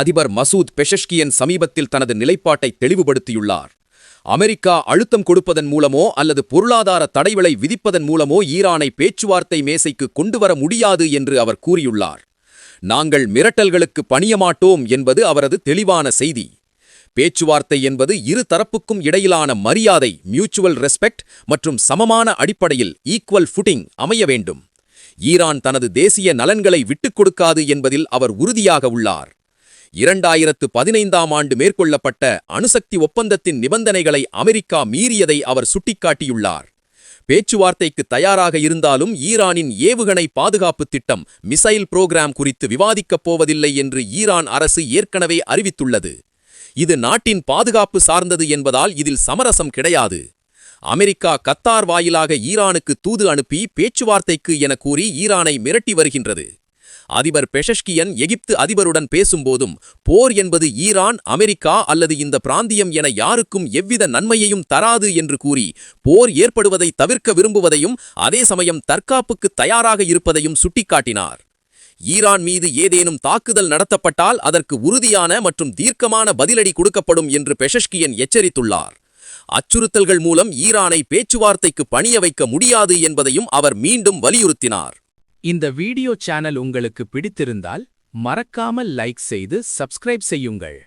அதிபர் மசூத் பெஷஷ்கியன் சமீபத்தில் தனது நிலைப்பாட்டை தெளிவுபடுத்தியுள்ளார். அமெரிக்கா அழுத்தம் கொடுப்பதன் மூலமோ அல்லது பொருளாதார தடைகளை விதிப்பதன் மூலமோ ஈரானை பேச்சுவார்த்தை மேசைக்கு கொண்டுவர முடியாது என்று அவர் கூறியுள்ளார். நாங்கள் மிரட்டல்களுக்கு பணியமாட்டோம் என்பது அவரது தெளிவான செய்தி. பேச்சுவார்த்தை என்பது இரு தரப்புக்கும் இடையிலான மரியாதை, மியூச்சுவல் ரெஸ்பெக்ட் மற்றும் சமமான அடிப்படையில் ஈக்குவல் ஃபுட்டிங் அமைய வேண்டும். ஈரான் தனது தேசிய நலன்களை விட்டுக் கொடுக்காது என்பதில் அவர் உறுதியாக உள்ளார். 2015ஆம் ஆண்டு மேற்கொள்ளப்பட்ட அணுசக்தி ஒப்பந்தத்தின் நிபந்தனைகளை அமெரிக்கா மீறியதை அவர் சுட்டிக்காட்டியுள்ளார். பேச்சுவார்த்தைக்கு தயாராக இருந்தாலும் ஈரானின் ஏவுகணை பாதுகாப்பு திட்டம் மிசைல் புரோகிராம் குறித்து விவாதிக்கப் போவதில்லை என்று ஈரான் அரசு ஏற்கனவே அறிவித்துள்ளது. இது நாட்டின் பாதுகாப்பு சார்ந்தது என்பதால் இதில் சமரசம் கிடையாது. அமெரிக்கா கத்தார் வாயிலாக ஈரானுக்கு தூது அனுப்பி பேச்சுவார்த்தைக்கு என கூறி ஈரானை மிரட்டி வருகின்றது. அதிபர் பெஷஷ்கியன் எகிப்து அதிபருடன் பேசும்போதும் போர் என்பது ஈரான், அமெரிக்கா அல்லது இந்த பிராந்தியம் என யாருக்கும் எவ்வித நன்மையையும் தராது என்று கூறி போர் ஏற்படுவதை தவிர்க்க விரும்புவதையும் அதே சமயம் தற்காப்புக்கு தயாராக இருப்பதையும் சுட்டிக்காட்டினார். ஈரான் மீது ஏதேனும் தாக்குதல் நடத்தப்பட்டால் அதற்கு உறுதியான மற்றும் தீர்க்கமான பதிலடி கொடுக்கப்படும் என்று பெஷஷ்கியன் எச்சரித்துள்ளார். அச்சுறுத்தல்கள் மூலம் ஈரானை பேச்சுவார்த்தைக்கு பணிய வைக்க முடியாது என்பதையும் அவர் மீண்டும் வலியுறுத்தினார். இந்த வீடியோ சேனல் உங்களுக்கு பிடித்திருந்தால் மறக்காமல் லைக் செய்து சப்ஸ்கிரைப் செய்யுங்கள்.